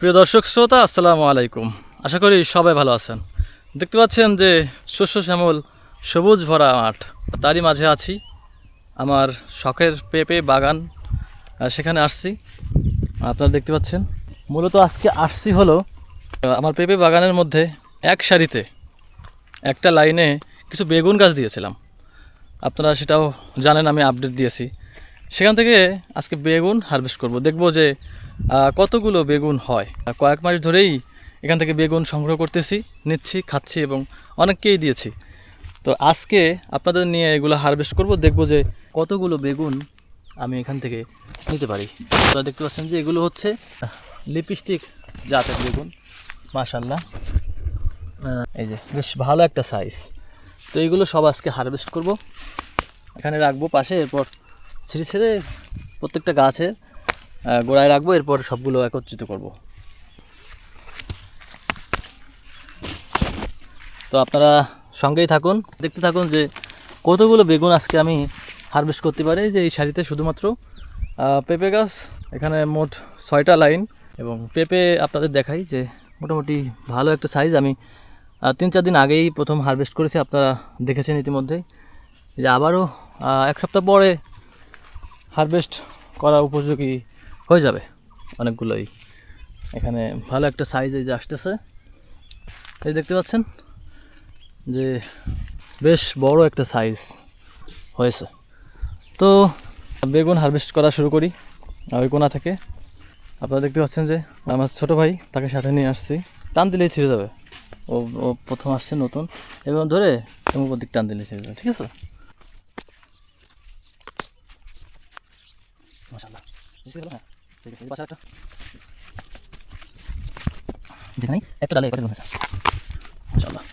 প্রিয় দর্শক শ্রোতা, আসসালামু আলাইকুম। আশা করি সবাই ভালো আছেন। দেখতে পাচ্ছেন যে শস্য শ্যামল সবুজ ভরা মাঠ, তারই মাঝে আছি আমার শখের পেঁপে বাগান। সেখানে আসছি, আপনারা দেখতে পাচ্ছেন। মূলত আজকে আসছি হলো আমার পেঁপে বাগানের মধ্যে এক সারিতে একটা লাইনে কিছু বেগুন গাছ দিয়েছিলাম। আপনারা সেটাও জানেন, আমি আপডেট দিয়েছি। সেখান থেকে আজকে বেগুন হারভেস্ট করব, দেখব যে কতগুলো বেগুন হয়। কয়েক মাস ধরেই এখান থেকে বেগুন সংগ্রহ করতেছি, নিচ্ছি, খাচ্ছি এবং অনেককেই দিয়েছি। তো আজকে আপনাদের নিয়ে এগুলো হারভেস্ট করব, দেখব যে কতগুলো বেগুন আমি এখান থেকে নিতে পারি। আপনারা দেখতে পাচ্ছেন যে এগুলো হচ্ছে লিপস্টিক জাতের বেগুন, মাশাআল্লাহ। এই যে বেশ ভালো একটা সাইজ। তো এইগুলো সব আজকে হারভেস্ট করব, এখানে রাখবো পাশে। এরপর ছিঁড়ে ছিঁড়ে প্রত্যেকটা গাছের গোড়ায় রাখবো, এরপর সবগুলো একত্রিত করব। তো আপনারা সঙ্গেই থাকুন, দেখতে থাকুন যে কতগুলো বেগুন আজকে আমি হারভেস্ট করতে পারি। যে এই সারিতে শুধুমাত্র পেঁপে গাছ, এখানে মোট 6টা লাইন। এবং পেঁপে আপনাদের দেখাই যে মোটামুটি ভালো একটা সাইজ। আমি 3-4 দিন আগেই প্রথম হারভেস্ট করেছি, আপনারা দেখেছেন ইতিমধ্যেই। যে আবারও 1 সপ্তাহ পরে হারভেস্ট করা উপযোগী হয়ে যাবে অনেকগুলোই। এখানে ভালো একটা সাইজ এই যে আসতেছে, এই দেখতে পাচ্ছেন যে বেশ বড় একটা সাইজ হয়েছে। তো বেগুন হারভেস্ট করা শুরু করি ওই কোণা থেকে। আপনারা দেখতে পাচ্ছেন যে আমার ছোটো ভাই, তাকে সাথে নিয়ে আসছি। টান দিলেই ছিঁড়ে যাবে, ও ও প্রথম আসছে নতুন, এবং ধরে এবং দিক টান দিলেই ছিঁড়ে যাবে, ঠিক আছে। মাশাআল্লাহ, হ্যাঁ ঠিক আছে। পাশে যেখানে একটা ডালে একটা হয়েছে, মাশাআল্লাহ।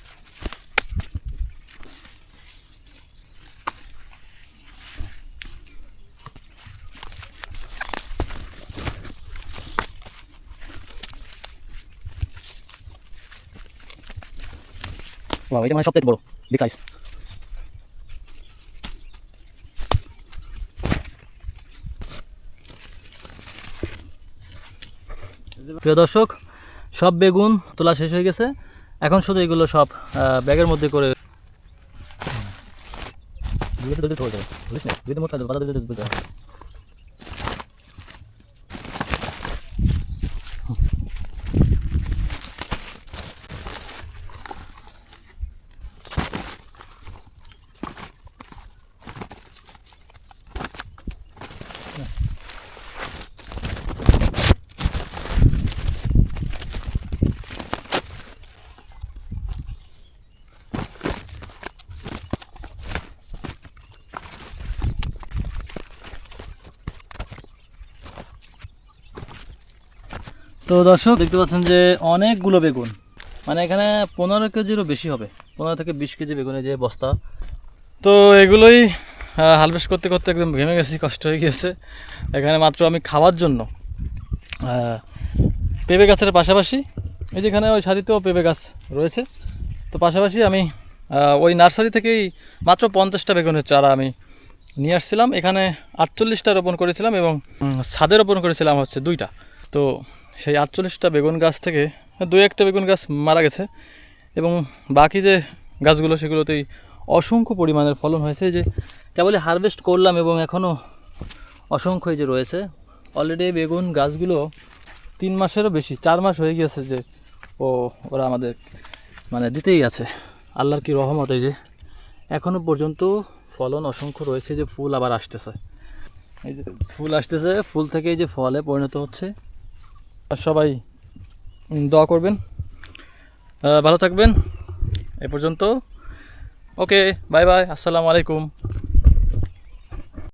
এটা মানে সবথেকে বড় বিগ সাইজ। প্রিয় দর্শক, সব বেগুন তোলা শেষ হয়ে গেছে। এখন শুধু এগুলো সব ব্যাগের মধ্যে করে তো দর্শক দেখতে পাচ্ছেন যে অনেকগুলো বেগুন, মানে এখানে 15 কেজিরও বেশি হবে, 15 থেকে 20 কেজি বেগুনের যে বস্তা। তো এগুলোই হারভেস্ট করতে করতে একদম ঘেমে গেছি, কষ্ট হয়ে গিয়েছে। এখানে মাত্র আমি খাওয়ার জন্য পেঁপে গাছের পাশাপাশি, এই যেখানে ওই সারিতেও পেঁপে গাছ রয়েছে, তো পাশাপাশি আমি ওই নার্সারি থেকেই মাত্র 50টা বেগুনের চারা আমি নিয়ে আসছিলাম। এখানে 48টা রোপণ করেছিলাম এবং ছাদে রোপণ করেছিলাম হচ্ছে 2টা। তো সেই 48টা বেগুন গাছ থেকে 2-1টা বেগুন গাছ মারা গেছে, এবং বাকি যে গাছগুলো সেগুলোতেই অসংখ্য পরিমাণের ফলন হয়েছে। যে কেবলই হারভেস্ট করলাম এবং এখনও অসংখ্য যে রয়েছে। অলরেডি বেগুন গাছগুলো 3 মাসেরও বেশি, 4 মাস হয়ে গিয়েছে যে ওরা আমাদের মানে দিতেই আছে। আল্লাহর কি রহমত, এই যে এখনও পর্যন্ত ফলন অসংখ্য রয়েছে। যে ফুল আবার আসতেছে, এই যে ফুল আসতেছে, ফুল থেকে এই যে ফলে পরিণত হচ্ছে। সবাই দোয়া করবেন, ভালো থাকবেন। এ পর্যন্ত, ওকে, বাই বাই, আসসালামু আলাইকুম।